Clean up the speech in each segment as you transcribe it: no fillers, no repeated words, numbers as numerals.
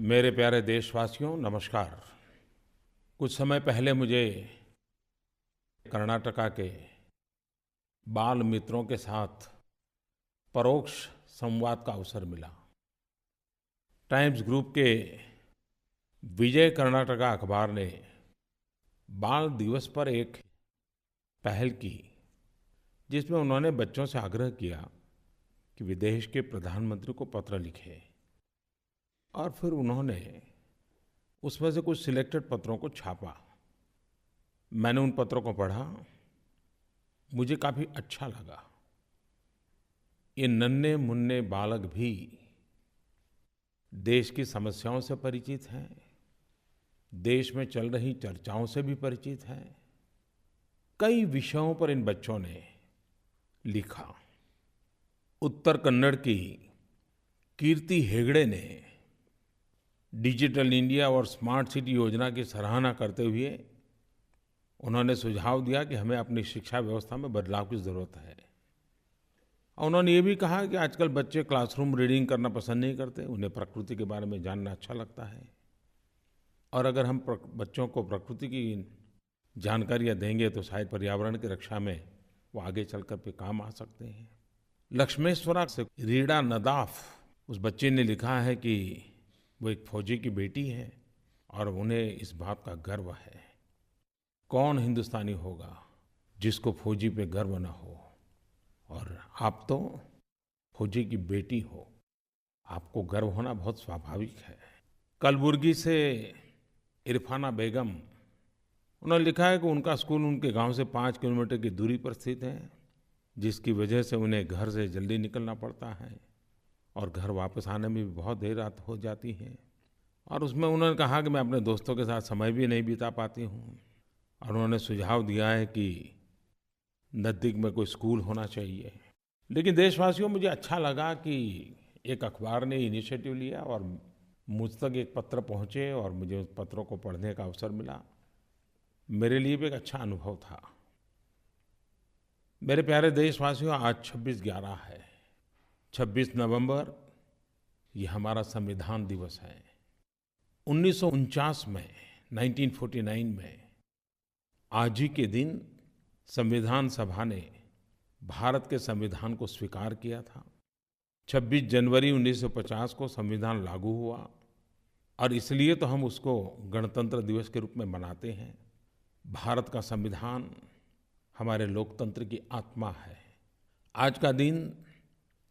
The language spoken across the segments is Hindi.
मेरे प्यारे देशवासियों नमस्कार। कुछ समय पहले मुझे कर्नाटका के बाल मित्रों के साथ परोक्ष संवाद का अवसर मिला। टाइम्स ग्रुप के विजय कर्नाटका अखबार ने बाल दिवस पर एक पहल की, जिसमें उन्होंने बच्चों से आग्रह किया कि वे देश के प्रधानमंत्री को पत्र लिखें। और फिर उन्होंने उसमें से कुछ सिलेक्टेड पत्रों को छापा। मैंने उन पत्रों को पढ़ा, मुझे काफ़ी अच्छा लगा। ये नन्हे मुन्ने बालक भी देश की समस्याओं से परिचित हैं, देश में चल रही चर्चाओं से भी परिचित हैं। कई विषयों पर इन बच्चों ने लिखा। उत्तर कन्नड़ की कीर्ति हेगड़े ने डिजिटल इंडिया और स्मार्ट सिटी योजना की सराहना करते हुए उन्होंने सुझाव दिया कि हमें अपनी शिक्षा व्यवस्था में बदलाव की ज़रूरत है। और उन्होंने ये भी कहा कि आजकल बच्चे क्लासरूम रीडिंग करना पसंद नहीं करते, उन्हें प्रकृति के बारे में जानना अच्छा लगता है। और अगर हम बच्चों को प्रकृति की जानकारियाँ देंगे तो शायद पर्यावरण की रक्षा में वो आगे चलकर के काम आ सकते हैं। लक्ष्मेश्वरा से रीडा नदाफ, उस बच्चे ने लिखा है कि वो एक फौजी की बेटी है और उन्हें इस बात का गर्व है। कौन हिंदुस्तानी होगा जिसको फौजी पे गर्व न हो, और आप तो फौजी की बेटी हो, आपको गर्व होना बहुत स्वाभाविक है। कलबुर्गी से इरफाना बेगम, उन्होंने लिखा है कि उनका स्कूल उनके गांव से 5 किलोमीटर की दूरी पर स्थित है, जिसकी वजह से उन्हें घर से जल्दी निकलना पड़ता है और घर वापस आने में भी बहुत देर रात हो जाती है। और उसमें उन्होंने कहा कि मैं अपने दोस्तों के साथ समय भी नहीं बिता पाती हूँ। और उन्होंने सुझाव दिया है कि नज़दीक में कोई स्कूल होना चाहिए। लेकिन देशवासियों, मुझे अच्छा लगा कि एक अखबार ने इनिशिएटिव लिया और मुझ तक एक पत्र पहुँचे और मुझे उस पत्रों को पढ़ने का अवसर मिला। मेरे लिए भी एक अच्छा अनुभव था। मेरे प्यारे देशवासियों, आज 26/11 है। 26 नवंबर ये हमारा संविधान दिवस है। 1949 में 1949 में आज ही के दिन संविधान सभा ने भारत के संविधान को स्वीकार किया था। 26 जनवरी 1950 को संविधान लागू हुआ और इसलिए तो हम उसको गणतंत्र दिवस के रूप में मनाते हैं। भारत का संविधान हमारे लोकतंत्र की आत्मा है। आज का दिन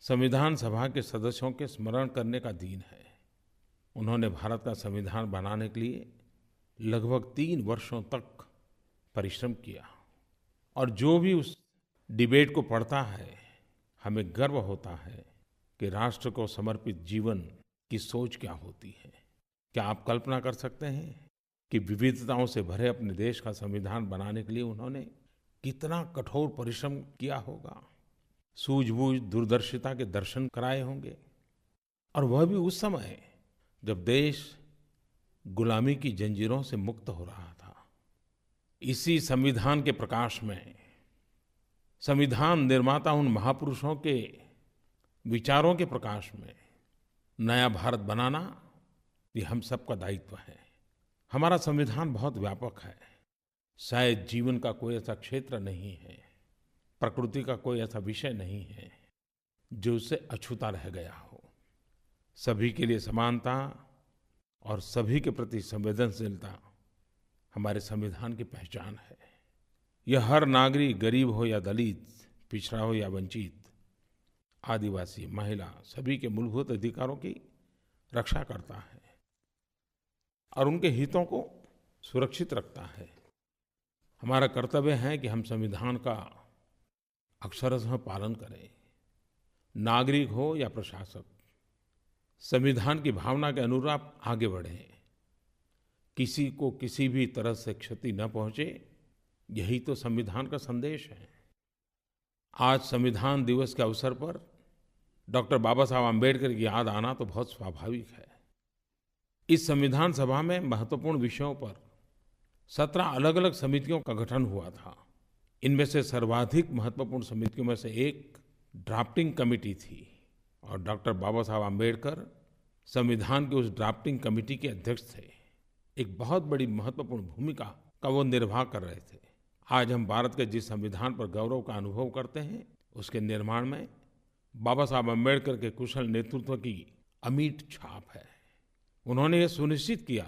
संविधान सभा के सदस्यों के स्मरण करने का दिन है। उन्होंने भारत का संविधान बनाने के लिए लगभग 3 वर्षों तक परिश्रम किया। और जो भी उस डिबेट को पढ़ता है, हमें गर्व होता है कि राष्ट्र को समर्पित जीवन की सोच क्या होती है। क्या आप कल्पना कर सकते हैं कि विविधताओं से भरे अपने देश का संविधान बनाने के लिए उन्होंने कितना कठोर परिश्रम किया होगा, सूझबूझ दूरदर्शिता के दर्शन कराए होंगे। और वह भी उस समय जब देश गुलामी की जंजीरों से मुक्त हो रहा था। इसी संविधान के प्रकाश में, संविधान निर्माता उन महापुरुषों के विचारों के प्रकाश में नया भारत बनाना, ये हम सबका दायित्व है। हमारा संविधान बहुत व्यापक है। शायद जीवन का कोई ऐसा क्षेत्र नहीं है, प्रकृति का कोई ऐसा विषय नहीं है जो उससे अछूता रह गया हो। सभी के लिए समानता और सभी के प्रति संवेदनशीलता हमारे संविधान की पहचान है। यह हर नागरिक, गरीब हो या दलित, पिछड़ा हो या वंचित, आदिवासी, महिला, सभी के मूलभूत अधिकारों की रक्षा करता है और उनके हितों को सुरक्षित रखता है। हमारा कर्तव्य है कि हम संविधान का अक्षरशः पालन करें। नागरिक हो या प्रशासक, संविधान की भावना के अनुरूप आगे बढ़ें। किसी को किसी भी तरह से क्षति न पहुंचे, यही तो संविधान का संदेश है। आज संविधान दिवस के अवसर पर डॉक्टर बाबा साहब आम्बेडकर की याद आना तो बहुत स्वाभाविक है। इस संविधान सभा में महत्वपूर्ण विषयों पर 17 अलग-अलग समितियों का गठन हुआ था। इनमें से सर्वाधिक महत्वपूर्ण समितियों में से एक ड्राफ्टिंग कमेटी थी और डॉक्टर बाबा साहब आम्बेडकर संविधान की उस ड्राफ्टिंग कमेटी के अध्यक्ष थे। एक बहुत बड़ी महत्वपूर्ण भूमिका का वो निर्वाह कर रहे थे। आज हम भारत के जिस संविधान पर गौरव का अनुभव करते हैं, उसके निर्माण में बाबा साहब अम्बेडकर के कुशल नेतृत्व की अमिट छाप है। उन्होंने ये सुनिश्चित किया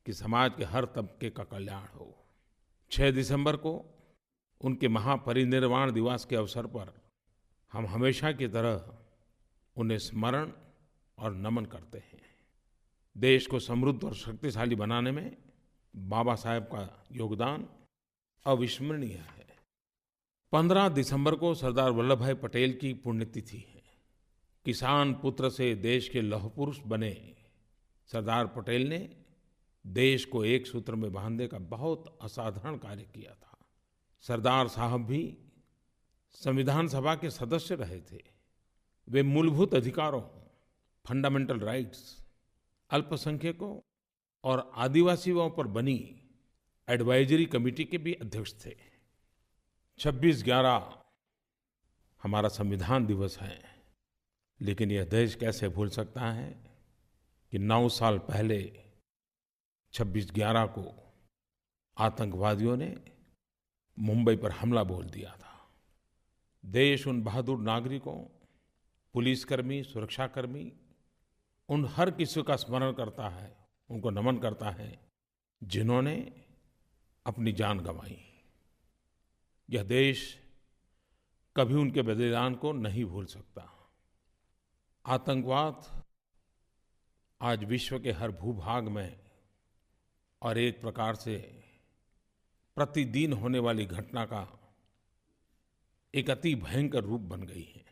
कि समाज के हर तबके का कल्याण हो। 6 दिसंबर को उनके महापरिनिर्वाण दिवस के अवसर पर हम हमेशा की तरह उन्हें स्मरण और नमन करते हैं। देश को समृद्ध और शक्तिशाली बनाने में बाबा साहब का योगदान अविस्मरणीय है। 15 दिसंबर को सरदार वल्लभ भाई पटेल की पुण्यतिथि है। किसान पुत्र से देश के लौह पुरुष बने सरदार पटेल ने देश को एक सूत्र में बांधने का बहुत असाधारण कार्य किया था। सरदार साहब भी संविधान सभा के सदस्य रहे थे। वे मूलभूत अधिकारों, फंडामेंटल राइट्स, अल्पसंख्यकों और आदिवासियों पर बनी एडवाइजरी कमेटी के भी अध्यक्ष थे। 26/11 हमारा संविधान दिवस है, लेकिन यह देश कैसे भूल सकता है कि 9 साल पहले 26/11 को आतंकवादियों ने मुंबई पर हमला बोल दिया था। देश उन बहादुर नागरिकों, पुलिसकर्मी, सुरक्षाकर्मी, उन हर किसी का स्मरण करता है, उनको नमन करता है जिन्होंने अपनी जान गंवाई। यह देश कभी उनके बलिदान को नहीं भूल सकता। आतंकवाद आज विश्व के हर भूभाग में और एक प्रकार से प्रतिदिन होने वाली घटना का एक अति भयंकर रूप बन गई है।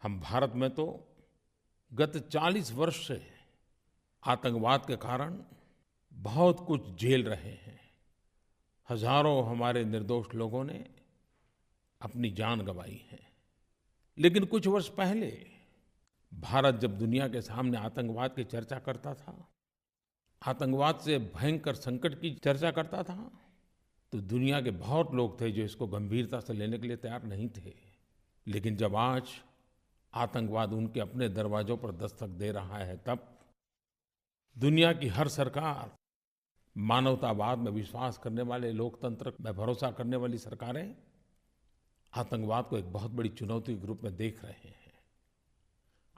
हम भारत में तो गत 40 वर्ष से आतंकवाद के कारण बहुत कुछ झेल रहे हैं। हजारों हमारे निर्दोष लोगों ने अपनी जान गंवाई है। लेकिन कुछ वर्ष पहले भारत जब दुनिया के सामने आतंकवाद की चर्चा करता था, आतंकवाद से भयंकर संकट की चर्चा करता था, तो दुनिया के बहुत लोग थे जो इसको गंभीरता से लेने के लिए तैयार नहीं थे। लेकिन जब आज आतंकवाद उनके अपने दरवाजों पर दस्तक दे रहा है, तब दुनिया की हर सरकार, मानवतावाद में विश्वास करने वाले, लोकतंत्र में भरोसा करने वाली सरकारें आतंकवाद को एक बहुत बड़ी चुनौती के रूप में देख रहे हैं।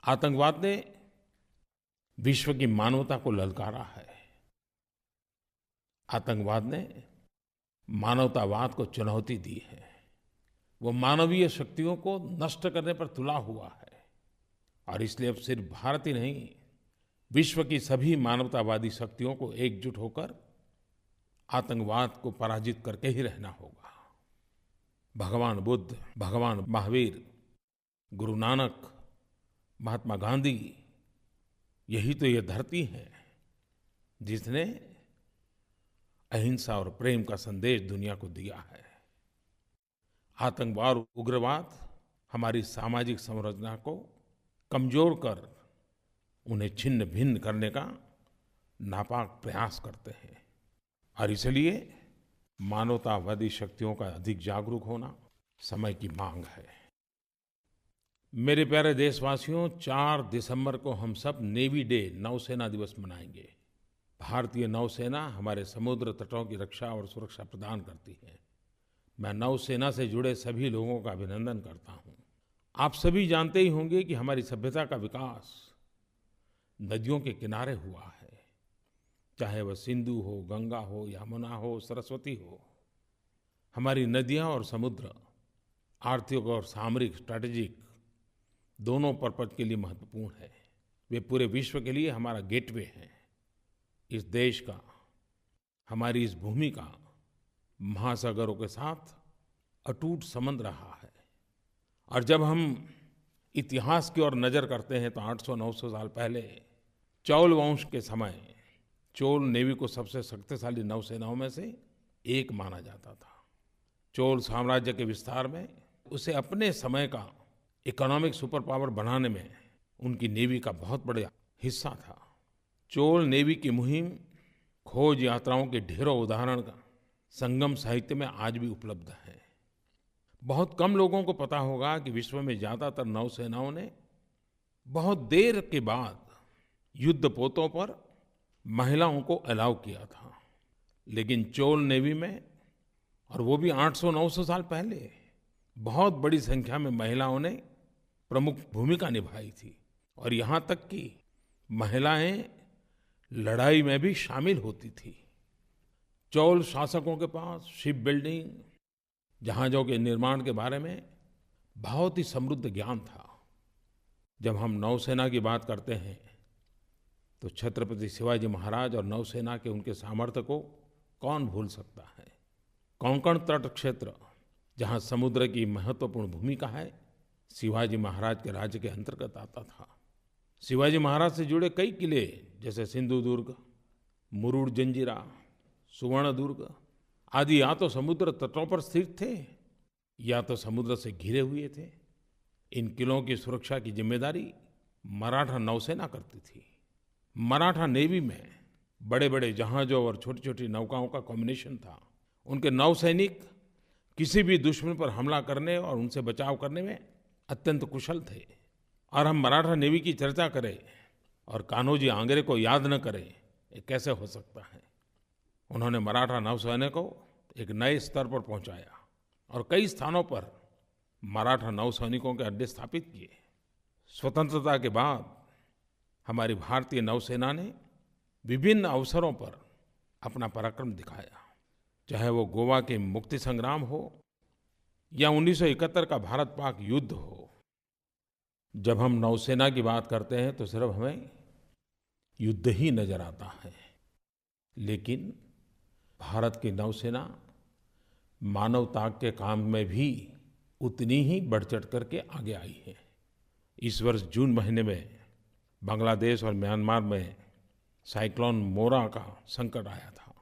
आतंकवाद ने विश्व की मानवता को ललकारा है। आतंकवाद ने मानवतावाद को चुनौती दी है। वो मानवीय शक्तियों को नष्ट करने पर तुला हुआ है। और इसलिए अब सिर्फ भारत ही नहीं, विश्व की सभी मानवतावादी शक्तियों को एकजुट होकर आतंकवाद को पराजित करके ही रहना होगा। भगवान बुद्ध, भगवान महावीर, गुरु नानक, महात्मा गांधी, यही तो ये धरती है जिसने अहिंसा और प्रेम का संदेश दुनिया को दिया है। आतंकवाद, उग्रवाद हमारी सामाजिक संरचना को कमजोर कर उन्हें छिन्न भिन्न करने का नापाक प्रयास करते हैं। और इसलिए मानवतावादी शक्तियों का अधिक जागरूक होना समय की मांग है। मेरे प्यारे देशवासियों, 4 दिसंबर को हम सब नेवी डे, नौसेना दिवस मनाएंगे। भारतीय नौसेना हमारे समुद्र तटों की रक्षा और सुरक्षा प्रदान करती है। मैं नौसेना से जुड़े सभी लोगों का अभिनंदन करता हूँ। आप सभी जानते ही होंगे कि हमारी सभ्यता का विकास नदियों के किनारे हुआ है। चाहे वह सिंधु हो, गंगा हो, यमुना हो, सरस्वती हो। हमारी नदियाँ और समुद्र आर्थिक और सामरिक, स्ट्रैटेजिक दोनों पर्पज के लिए महत्वपूर्ण है। वे पूरे विश्व के लिए हमारा गेटवे है। इस देश का, हमारी इस भूमि का महासागरों के साथ अटूट संबंध रहा है। और जब हम इतिहास की ओर नज़र करते हैं तो 800-900 साल पहले चौल वंश के समय चोल नेवी को सबसे शक्तिशाली नौसेनाओं में से एक माना जाता था। चोल साम्राज्य के विस्तार में उसे अपने समय का इकोनॉमिक सुपर पावर बनाने में उनकी नेवी का बहुत बड़ा हिस्सा था। चोल नेवी की मुहिम, खोज यात्राओं के ढेरों उदाहरण का संगम साहित्य में आज भी उपलब्ध है। बहुत कम लोगों को पता होगा कि विश्व में ज़्यादातर नौसेनाओं ने बहुत देर के बाद युद्धपोतों पर महिलाओं को अलाउ किया था। लेकिन चोल नेवी में, और वो भी 800-900 साल पहले, बहुत बड़ी संख्या में महिलाओं ने प्रमुख भूमिका निभाई थी। और यहाँ तक कि महिलाएं लड़ाई में भी शामिल होती थी। चोल शासकों के पास शिप बिल्डिंग, जहाजों के निर्माण के बारे में बहुत ही समृद्ध ज्ञान था। जब हम नौसेना की बात करते हैं तो छत्रपति शिवाजी महाराज और नौसेना के उनके सामर्थ्य को कौन भूल सकता है। कोंकण तट क्षेत्र, जहाँ समुद्र की महत्वपूर्ण भूमिका है, शिवाजी महाराज के राज्य के अंतर्गत आता था। शिवाजी महाराज से जुड़े कई किले, जैसे सिंधुदुर्ग, मुरुड जंजीरा, सुवर्णदुर्ग आदि, या तो समुद्र तटों पर स्थित थे या तो समुद्र से घिरे हुए थे। इन किलों की सुरक्षा की जिम्मेदारी मराठा नौसेना करती थी। मराठा नेवी में बड़े बड़े जहाज़ों और छोटी छोटी नौकाओं का कॉम्बिनेशन था। उनके नौसैनिक किसी भी दुश्मन पर हमला करने और उनसे बचाव करने में अत्यंत कुशल थे। और हम मराठा नेवी की चर्चा करें और कान्होजी आंग्रे को याद न करें, ये कैसे हो सकता है। उन्होंने मराठा नौसेना को एक नए स्तर पर पहुंचाया और कई स्थानों पर मराठा नौसैनिकों के अड्डे स्थापित किए। स्वतंत्रता के बाद हमारी भारतीय नौसेना ने विभिन्न अवसरों पर अपना पराक्रम दिखाया, चाहे वो गोवा के मुक्ति संग्राम हो या 1971 का भारत पाक युद्ध हो। जब हम नौसेना की बात करते हैं तो सिर्फ हमें युद्ध ही नजर आता है, लेकिन भारत की नौसेना मानवता के काम में भी उतनी ही बढ़-चढ़ करके आगे आई है। इस वर्ष जून महीने में बांग्लादेश और म्यांमार में साइक्लोन मोरा का संकट आया था।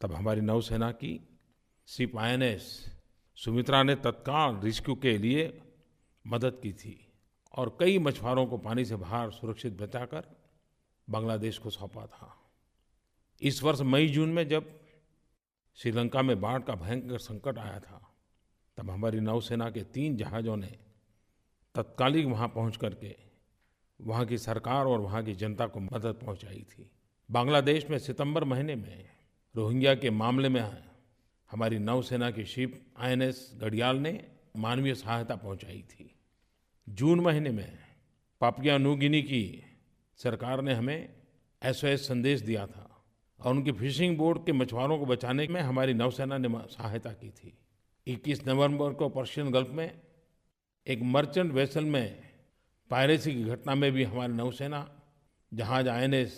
तब हमारी नौसेना की शिप आईएनएस सुमित्रा ने तत्काल रेस्क्यू के लिए मदद की थी और कई मछुआरों को पानी से बाहर सुरक्षित बचाकर बांग्लादेश को सौंपा था। इस वर्ष मई जून में जब श्रीलंका में बाढ़ का भयंकर संकट आया था, तब हमारी नौसेना के 3 जहाज़ों ने तत्कालिक वहाँ पहुँच करके वहाँ की सरकार और वहाँ की जनता को मदद पहुँचाई थी। बांग्लादेश में सितंबर महीने में रोहिंग्या के मामले में हमारी नौसेना की शिप आईएनएस घड़ियाल ने मानवीय सहायता पहुँचाई थी। जून महीने में पापुआ न्यू गिनी की सरकार ने हमें एसओएस संदेश दिया था और उनकी फिशिंग बोट के मछुआरों को बचाने में हमारी नौसेना ने सहायता की थी। 21 नवंबर को पर्शियन गल्फ में एक मर्चेंट वेसल में पायरेसी की घटना में भी हमारी नौसेना जहाज आईएनएस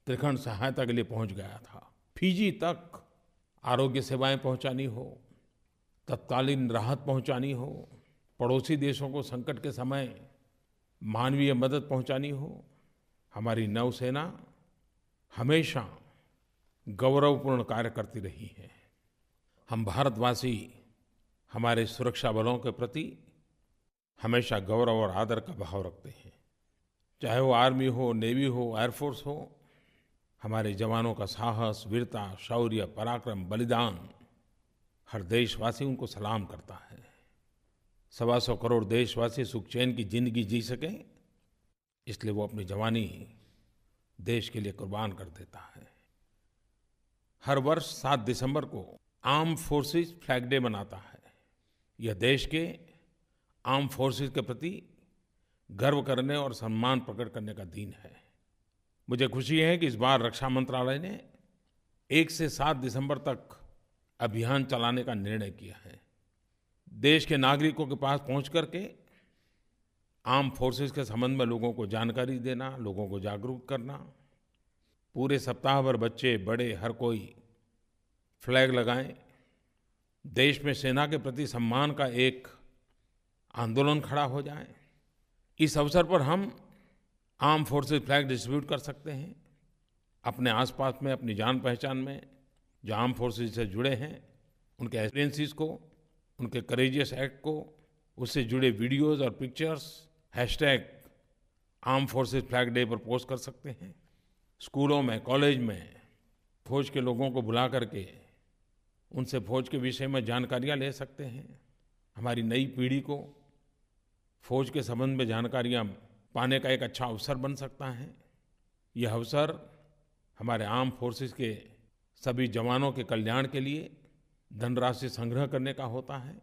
त्रिखंड सहायता के लिए पहुंच गया था। फिजी तक आरोग्य सेवाएं पहुंचानी हो, तत्कालीन राहत पहुंचानी हो, पड़ोसी देशों को संकट के समय मानवीय मदद पहुंचानी हो, हमारी नौसेना हमेशा गौरवपूर्ण कार्य करती रही है। हम भारतवासी हमारे सुरक्षा बलों के प्रति हमेशा गौरव और आदर का भाव रखते हैं। चाहे वो आर्मी हो, नेवी हो, एयरफोर्स हो, हमारे जवानों का साहस, वीरता, शौर्य, पराक्रम, बलिदान, हर देशवासी उनको सलाम करता है। 125 करोड़ देशवासी सुख चैन की जिंदगी जी सकें, इसलिए वो अपनी जवानी देश के लिए कुर्बान कर देता है। हर वर्ष 7 दिसंबर को आर्म फोर्सेस फ्लैग डे मनाता है। यह देश के आर्म फोर्सेस के प्रति गर्व करने और सम्मान प्रकट करने का दिन है। मुझे खुशी है कि इस बार रक्षा मंत्रालय ने 1 से 7 दिसंबर तक अभियान चलाने का निर्णय किया है। देश के नागरिकों के पास पहुंच करके आर्म फोर्सेस के संबंध में लोगों को जानकारी देना, लोगों को जागरूक करना। पूरे सप्ताह भर बच्चे बड़े हर कोई फ्लैग लगाएं। देश में सेना के प्रति सम्मान का एक आंदोलन खड़ा हो जाए। इस अवसर पर हम आर्म फोर्सेस फ्लैग डिस्ट्रीब्यूट कर सकते हैं। अपने आसपास में, अपनी जान पहचान में जो आर्म फोर्सेस से जुड़े हैं, उनके एक्सपीरियंसेस को, उनके करेजियस एक्ट को, उससे जुड़े वीडियोस और pictures #arm forces flag day पर पोस्ट कर सकते हैं। स्कूलों में, कॉलेज में फौज के लोगों को बुला करके उनसे फौज के विषय में जानकारियाँ ले सकते हैं। हमारी नई पीढ़ी को फौज के संबंध में जानकारियाँ पाने का एक अच्छा अवसर बन सकता है। यह अवसर हमारे आर्म फोर्सेस के सभी जवानों के कल्याण के लिए धनराशि संग्रह करने का होता है।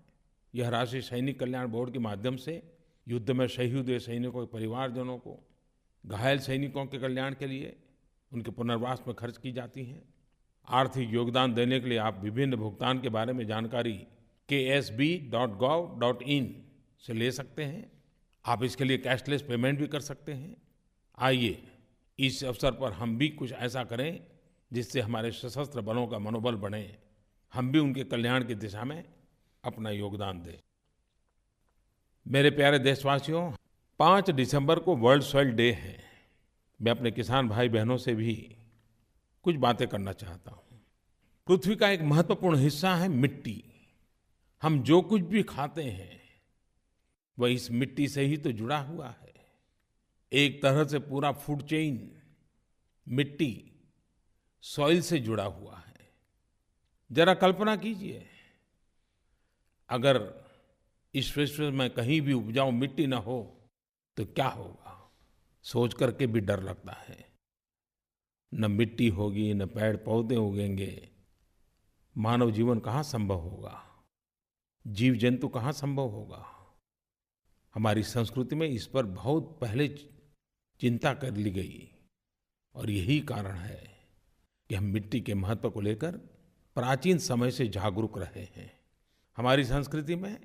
यह राशि सैनिक कल्याण बोर्ड के माध्यम से युद्ध में शहीद हुए सैनिकों के परिवारजनों को, घायल सैनिकों के कल्याण के लिए, उनके पुनर्वास में खर्च की जाती है। आर्थिक योगदान देने के लिए आप विभिन्न भुगतान के बारे में जानकारी ksb.gov.in से ले सकते हैं। आप इसके लिए कैशलेस पेमेंट भी कर सकते हैं। आइए इस अवसर पर हम भी कुछ ऐसा करें जिससे हमारे सशस्त्र बलों का मनोबल बढ़े, हम भी उनके कल्याण की दिशा में अपना योगदान दें। मेरे प्यारे देशवासियों, 5 दिसंबर को वर्ल्ड सॉइल डे है। मैं अपने किसान भाई बहनों से भी कुछ बातें करना चाहता हूँ। पृथ्वी का एक महत्वपूर्ण हिस्सा है मिट्टी। हम जो कुछ भी खाते हैं वह इस मिट्टी से ही तो जुड़ा हुआ है। एक तरह से पूरा फूड चेन मिट्टी, सॉइल से जुड़ा हुआ है। जरा कल्पना कीजिए, अगर इस विश्व में कहीं भी उपजाऊ मिट्टी न हो तो क्या होगा, सोच करके भी डर लगता है। न मिट्टी होगी, न पेड़ पौधे उगेंगे, मानव जीवन कहाँ संभव होगा, जीव जंतु कहाँ संभव होगा। हमारी संस्कृति में इस पर बहुत पहले चिंता कर ली गई और यही कारण है कि हम मिट्टी के महत्व को लेकर प्राचीन समय से जागरूक रहे हैं। हमारी संस्कृति में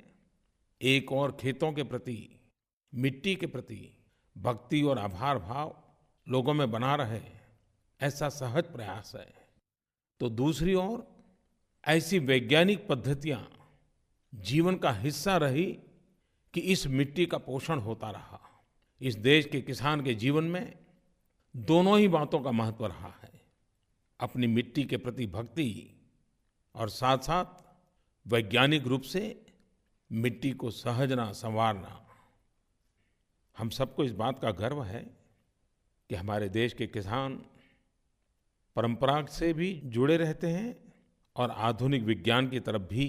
एक और खेतों के प्रति, मिट्टी के प्रति भक्ति और आभार भाव लोगों में बना रहे, ऐसा सहज प्रयास है। तो दूसरी ओर ऐसी वैज्ञानिक पद्धतियां जीवन का हिस्सा रही कि इस मिट्टी का पोषण होता रहा। इस देश के किसान के जीवन में दोनों ही बातों का महत्व रहा है, अपनी मिट्टी के प्रति भक्ति और साथ साथ वैज्ञानिक रूप से मिट्टी को सहजना, संवारना। हम सबको इस बात का गर्व है कि हमारे देश के किसान परंपरा से भी जुड़े रहते हैं और आधुनिक विज्ञान की तरफ भी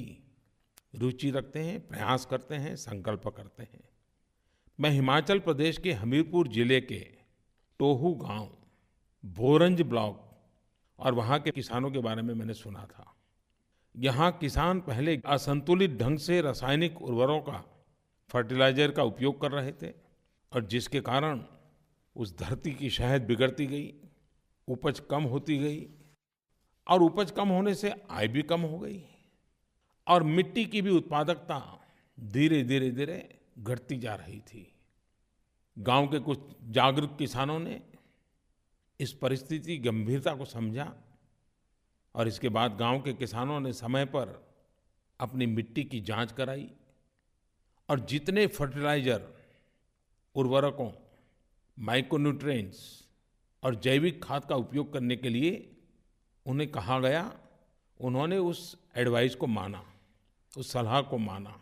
रुचि रखते हैं, प्रयास करते हैं, संकल्प करते हैं। मैं हिमाचल प्रदेश के हमीरपुर जिले के टोहू गांव, भोरंज ब्लॉक और वहाँ के किसानों के बारे में मैंने सुना था। यहाँ किसान पहले असंतुलित ढंग से रासायनिक उर्वरकों का, फर्टिलाइजर का उपयोग कर रहे थे और जिसके कारण उस धरती की सेहत बिगड़ती गई, उपज कम होती गई और उपज कम होने से आय भी कम हो गई और मिट्टी की भी उत्पादकता धीरे धीरे धीरे घटती जा रही थी। गांव के कुछ जागरूक किसानों ने इस परिस्थिति की गंभीरता को समझा और इसके बाद गांव के किसानों ने समय पर अपनी मिट्टी की जांच कराई और जितने फर्टिलाइजर, उर्वरकों, माइक्रोन्यूट्रिएंट्स और जैविक खाद का उपयोग करने के लिए उन्हें कहा गया, उन्होंने उस एडवाइस को माना, उस सलाह को माना।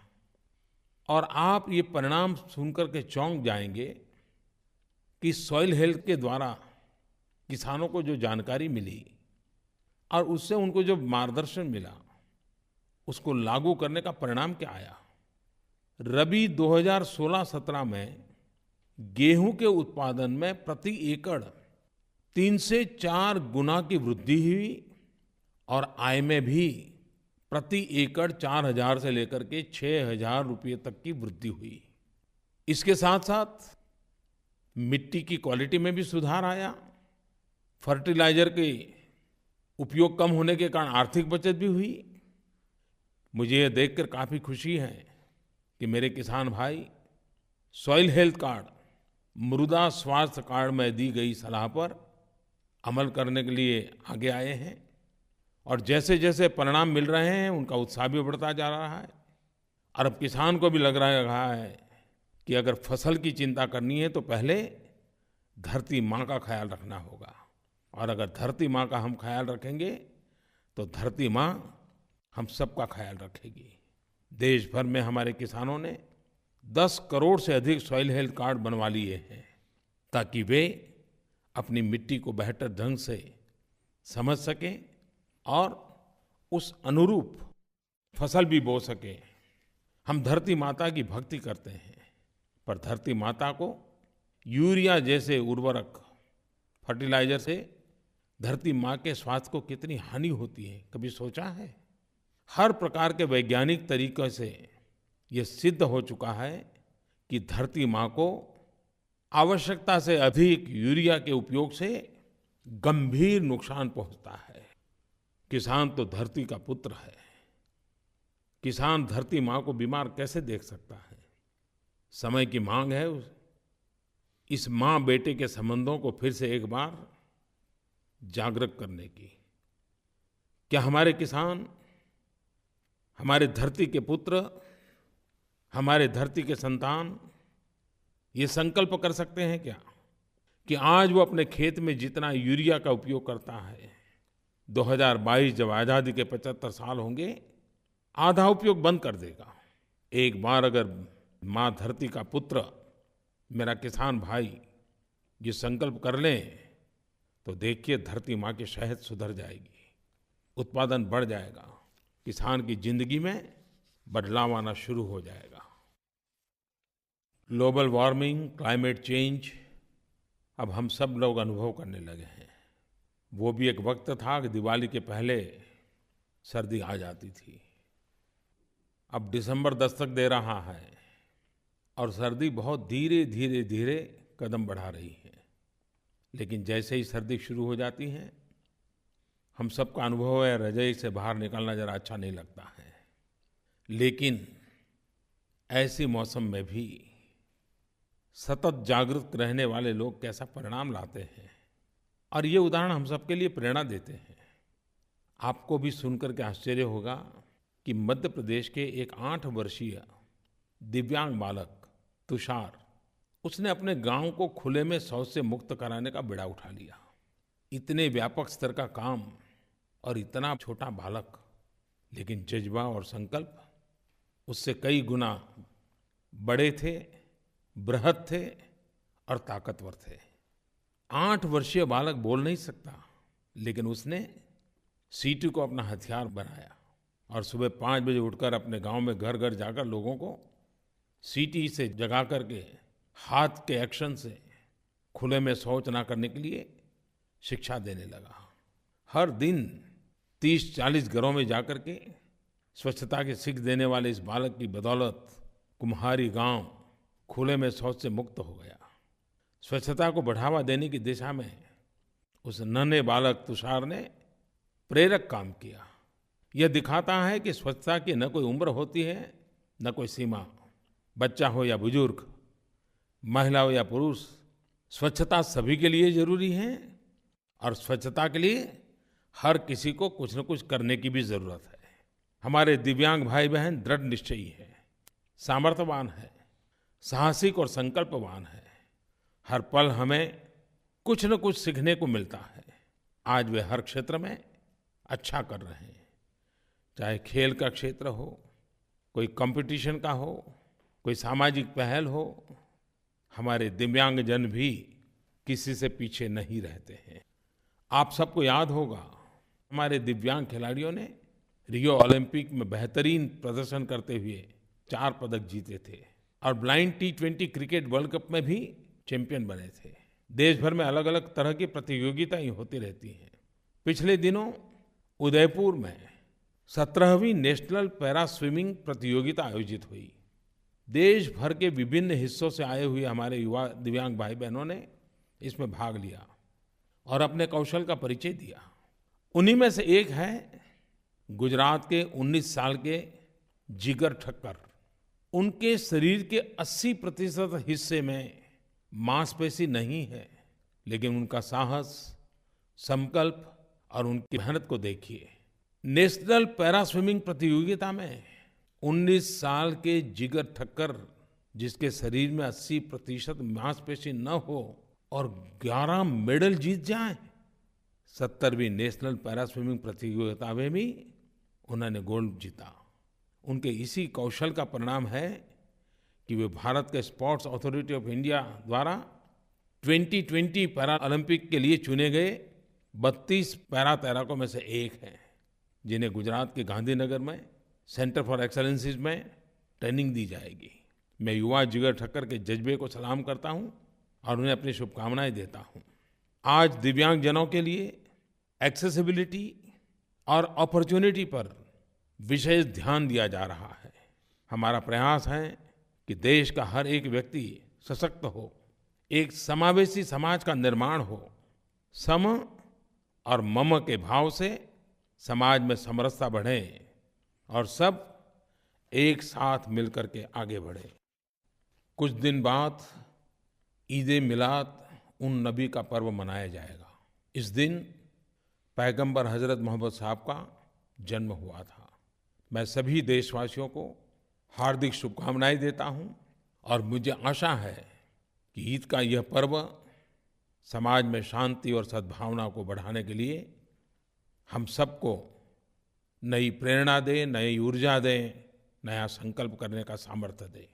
और आप ये परिणाम सुनकर के चौंक जाएंगे कि सॉइल हेल्थ के द्वारा किसानों को जो जानकारी मिली और उससे उनको जो मार्गदर्शन मिला, उसको लागू करने का परिणाम क्या आया। रबी 2016-17 में गेहूं के उत्पादन में प्रति एकड़ 3 से 4 गुना की वृद्धि हुई और आय में भी प्रति एकड़ 4,000 से लेकर के 6,000 रुपये तक की वृद्धि हुई। इसके साथ साथ मिट्टी की क्वालिटी में भी सुधार आया। फर्टिलाइजर के उपयोग कम होने के कारण आर्थिक बचत भी हुई। मुझे ये देखकर काफी खुशी है कि मेरे किसान भाई सॉइल हेल्थ कार्ड, मृदा स्वास्थ्य कार्ड में दी गई सलाह पर अमल करने के लिए आगे आए हैं और जैसे जैसे परिणाम मिल रहे हैं उनका उत्साह भी बढ़ता जा रहा है। और अब किसान को भी लग रहा है कि अगर फसल की चिंता करनी है तो पहले धरती माँ का ख्याल रखना होगा और अगर धरती माँ का हम ख्याल रखेंगे तो धरती माँ हम सबका ख्याल रखेगी। देश भर में हमारे किसानों ने 10 करोड़ से अधिक सॉइल हेल्थ कार्ड बनवा लिए हैं ताकि वे अपनी मिट्टी को बेहतर ढंग से समझ सकें और उस अनुरूप फसल भी बो सकें। हम धरती माता की भक्ति करते हैं पर धरती माता को यूरिया जैसे उर्वरक, फर्टिलाइजर से धरती माँ के स्वास्थ्य को कितनी हानि होती है, कभी सोचा है? हर प्रकार के वैज्ञानिक तरीक़ों से ये सिद्ध हो चुका है कि धरती माँ को आवश्यकता से अधिक यूरिया के उपयोग से गंभीर नुकसान पहुंचता है। किसान तो धरती का पुत्र है। किसान धरती माँ को बीमार कैसे देख सकता है? समय की मांग है इस माँ बेटे के संबंधों को फिर से एक बार जागृत करने की। क्या हमारे किसान, हमारे धरती के पुत्र, हमारे धरती के संतान ये संकल्प कर सकते हैं क्या कि आज वो अपने खेत में जितना यूरिया का उपयोग करता है, 2022 जब आज़ादी के 75 साल होंगे, आधा उपयोग बंद कर देगा। एक बार अगर माँ धरती का पुत्र, मेरा किसान भाई ये संकल्प कर लें तो देखिए धरती माँ की सेहत सुधर जाएगी, उत्पादन बढ़ जाएगा, किसान की जिंदगी में बदलाव आना शुरू हो जाएगा। ग्लोबल वार्मिंग, क्लाइमेट चेंज अब हम सब लोग अनुभव करने लगे हैं। वो भी एक वक्त था कि दिवाली के पहले सर्दी आ जाती थी। अब दिसंबर दस्तक दे रहा है और सर्दी बहुत धीरे धीरे धीरे कदम बढ़ा रही है। लेकिन जैसे ही सर्दी शुरू हो जाती है, हम सबका अनुभव है रज़ाई से बाहर निकलना जरा अच्छा नहीं लगता है। लेकिन ऐसे मौसम में भी सतत जागृत रहने वाले लोग कैसा परिणाम लाते हैं, और ये उदाहरण हम सबके लिए प्रेरणा देते हैं। आपको भी सुनकर के आश्चर्य होगा कि मध्य प्रदेश के एक 8 वर्षीय दिव्यांग बालक तुषार, उसने अपने गांव को खुले में शौच से मुक्त कराने का बीड़ा उठा लिया। इतने व्यापक स्तर का काम और इतना छोटा बालक, लेकिन जज्बा और संकल्प उससे कई गुना बड़े थे, बृहद थे और ताकतवर थे। 8 वर्षीय बालक बोल नहीं सकता, लेकिन उसने सीटी को अपना हथियार बनाया और सुबह 5 बजे उठकर अपने गांव में घर घर जाकर लोगों को सीटी से जगा करके हाथ के एक्शन से खुले में शौच ना करने के लिए शिक्षा देने लगा। हर दिन 30-40 घरों में जाकर के स्वच्छता की सीख देने वाले इस बालक की बदौलत कुम्हारी गांव खुले में शौच से मुक्त हो गया। स्वच्छता को बढ़ावा देने की दिशा में उस नन्हे बालक तुषार ने प्रेरक काम किया। यह दिखाता है कि स्वच्छता की न कोई उम्र होती है, न कोई सीमा। बच्चा हो या बुजुर्ग, महिला हो या पुरुष, स्वच्छता सभी के लिए जरूरी है और स्वच्छता के लिए हर किसी को कुछ न कुछ करने की भी जरूरत है। हमारे दिव्यांग भाई बहन दृढ़ निश्चयी है, सामर्थ्यवान है, साहसिक और संकल्पवान है। हर पल हमें कुछ न कुछ सीखने को मिलता है। आज वे हर क्षेत्र में अच्छा कर रहे हैं, चाहे खेल का क्षेत्र हो, कोई कंपटीशन का हो, कोई सामाजिक पहल हो। हमारे दिव्यांगजन भी किसी से पीछे नहीं रहते हैं। आप सबको याद होगा हमारे दिव्यांग खिलाड़ियों ने रियो ओलंपिक में बेहतरीन प्रदर्शन करते हुए 4 पदक जीते थे और blind T20 cricket world cup में भी चैंपियन बने थे। देश भर में अलग अलग तरह की प्रतियोगिताएं होती रहती हैं। पिछले दिनों उदयपुर में 17वीं नेशनल पैरा स्विमिंग प्रतियोगिता आयोजित हुई। देश भर के विभिन्न हिस्सों से आए हुए हमारे युवा दिव्यांग भाई बहनों ने इसमें भाग लिया और अपने कौशल का परिचय दिया। उन्हीं में से एक है गुजरात के 19 साल के जिगर ठक्कर। उनके शरीर के 80% हिस्से में मांसपेशी नहीं है, लेकिन उनका साहस, संकल्प और उनकी मेहनत को देखिए। नेशनल पैरा स्विमिंग प्रतियोगिता में 19 साल के जिगर ठक्कर, जिसके शरीर में 80% मांसपेशी न हो और 11 मेडल जीत जाए। 70वीं नेशनल पैरा स्विमिंग प्रतियोगिता में भी उन्होंने गोल्ड जीता। उनके इसी कौशल का परिणाम है कि वे भारत के स्पोर्ट्स अथॉरिटी ऑफ इंडिया द्वारा 2020 पैरा ओलंपिक के लिए चुने गए 32 पैरा तैराकों में से एक हैं, जिन्हें गुजरात के गांधीनगर में सेंटर फॉर एक्सेलेंसीज में ट्रेनिंग दी जाएगी। मैं युवा जिगर ठक्कर के जज्बे को सलाम करता हूं और उन्हें अपनी शुभकामनाएं देता हूं। आज दिव्यांगजनों के लिए एक्सेसिबिलिटी और अपॉर्चुनिटी पर विशेष ध्यान दिया जा रहा है। हमारा प्रयास है कि देश का हर एक व्यक्ति सशक्त हो, एक समावेशी समाज का निर्माण हो, सम और मम के भाव से समाज में समरसता बढ़े और सब एक साथ मिलकर के आगे बढ़े। कुछ दिन बाद ईद-ए-मिलाद उन नबी का पर्व मनाया जाएगा। इस दिन पैगंबर हजरत मोहम्मद साहब का जन्म हुआ था। मैं सभी देशवासियों को हार्दिक शुभकामनाएं देता हूं और मुझे आशा है कि ईद का यह पर्व समाज में शांति और सद्भावना को बढ़ाने के लिए हम सबको नई प्रेरणा दे, नई ऊर्जा दे, नया संकल्प करने का सामर्थ्य दे।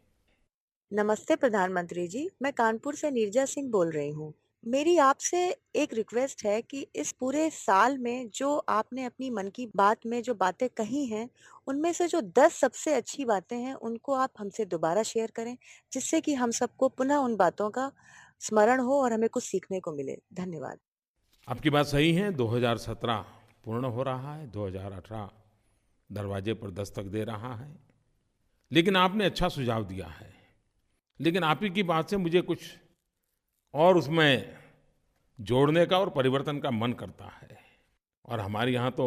नमस्ते प्रधानमंत्री जी, मैं कानपुर से नीरजा सिंह बोल रही हूँ। मेरी आपसे एक रिक्वेस्ट है कि इस पूरे साल में जो आपने अपनी मन की बात में जो बातें कही हैं, उनमें से जो 10 सबसे अच्छी बातें हैं, उनको आप हमसे दोबारा शेयर करें, जिससे कि हम सबको पुनः उन बातों का स्मरण हो और हमें कुछ सीखने को मिले। धन्यवाद। आपकी बात सही है। 2017 पूर्ण हो रहा है, 2018 दरवाजे पर दस्तक दे रहा है। लेकिन आपने अच्छा सुझाव दिया है। लेकिन आप ही की बात से मुझे कुछ और उसमें जोड़ने का और परिवर्तन का मन करता है। और हमारे यहाँ तो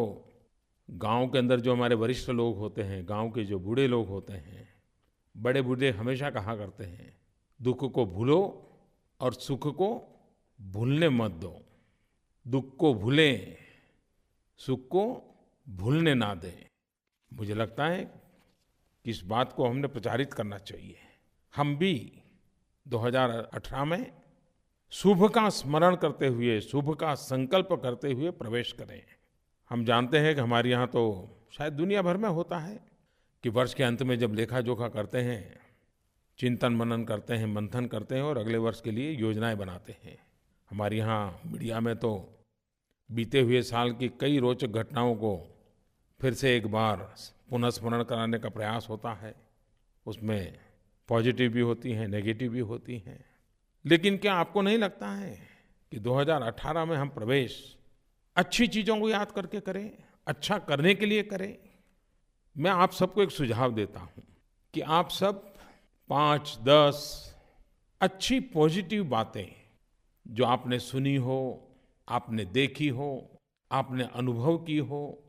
गांव के अंदर जो हमारे वरिष्ठ लोग होते हैं, गांव के जो बूढ़े लोग होते हैं, बड़े बूढ़े हमेशा कहा करते हैं, दुख को भूलो और सुख को भूलने मत दो। दुख को भूलें, सुख को भूलने ना दें। मुझे लगता है कि इस बात को हमने प्रचारित करना चाहिए। हम भी 2018 में शुभ का स्मरण करते हुए, शुभ का संकल्प करते हुए प्रवेश करें। हम जानते हैं कि हमारे यहाँ तो शायद दुनिया भर में होता है कि वर्ष के अंत में जब लेखा जोखा करते हैं, चिंतन मनन करते हैं, मंथन करते हैं और अगले वर्ष के लिए योजनाएं बनाते हैं। हमारे यहाँ मीडिया में तो बीते हुए साल की कई रोचक घटनाओं को फिर से एक बार पुनः स्मरण कराने का प्रयास होता है। उसमें पॉजिटिव भी होती हैं, नेगेटिव भी होती हैं। लेकिन क्या आपको नहीं लगता है कि 2018 में हम प्रवेश अच्छी चीज़ों को याद करके करें, अच्छा करने के लिए करें? मैं आप सबको एक सुझाव देता हूं कि आप सब 5-10 अच्छी पॉजिटिव बातें जो आपने सुनी हो, आपने देखी हो, आपने अनुभव की हो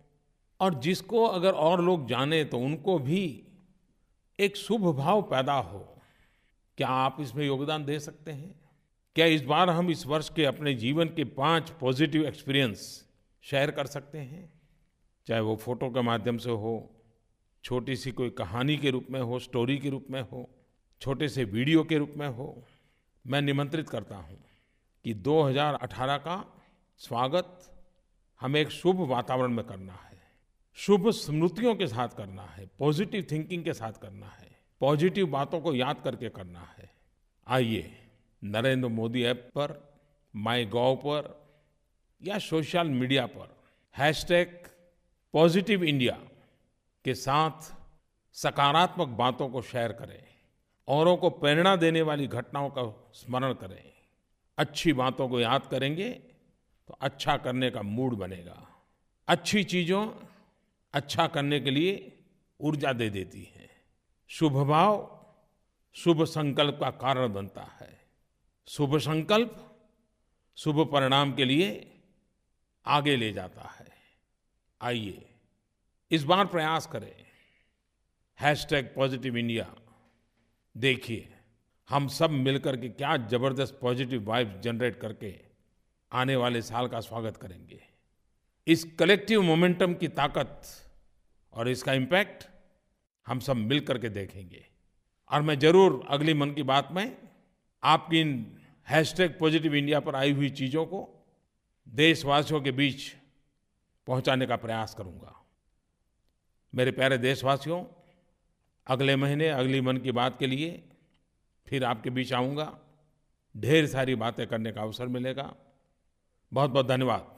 और जिसको अगर और लोग जाने तो उनको भी एक शुभ भाव पैदा हो, क्या आप इसमें योगदान दे सकते हैं? क्या इस बार हम इस वर्ष के अपने जीवन के 5 पॉजिटिव एक्सपीरियंस शेयर कर सकते हैं? चाहे वो फोटो के माध्यम से हो, छोटी सी कोई कहानी के रूप में हो, स्टोरी के रूप में हो, छोटे से वीडियो के रूप में हो। मैं निमंत्रित करता हूं कि 2018 का स्वागत हमें एक शुभ वातावरण में करना है, शुभ स्मृतियों के साथ करना है, पॉजिटिव थिंकिंग के साथ करना है, पॉजिटिव बातों को याद करके करना है। आइए नरेंद्र मोदी ऐप पर, माईगोव पर या सोशल मीडिया पर #पॉजिटिविंडिया के साथ सकारात्मक बातों को शेयर करें, औरों को प्रेरणा देने वाली घटनाओं का स्मरण करें। अच्छी बातों को याद करेंगे तो अच्छा करने का मूड बनेगा। अच्छी चीज़ों अच्छा करने के लिए ऊर्जा दे देती है। शुभ भाव शुभ संकल्प का कारण बनता है। शुभ संकल्प शुभ परिणाम के लिए आगे ले जाता है। आइए इस बार प्रयास करें। #पॉजिटिविंडिया। देखिए हम सब मिलकर के क्या जबरदस्त पॉजिटिव वाइब जनरेट करके आने वाले साल का स्वागत करेंगे। इस कलेक्टिव मोमेंटम की ताकत और इसका इम्पैक्ट हम सब मिल करके देखेंगे। और मैं जरूर अगली मन की बात में आपकी इन #पॉजिटिविंडिया पर आई हुई चीज़ों को देशवासियों के बीच पहुंचाने का प्रयास करूंगा। मेरे प्यारे देशवासियों, अगले महीने अगली मन की बात के लिए फिर आपके बीच आऊंगा। ढेर सारी बातें करने का अवसर मिलेगा। बहुत बहुत धन्यवाद।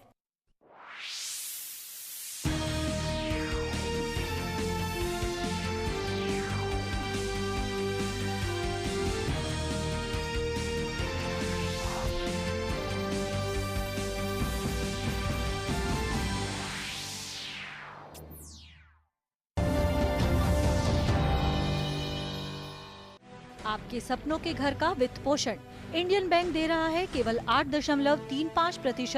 आपके सपनों के घर का वित्त पोषण इंडियन बैंक दे रहा है केवल 8.35%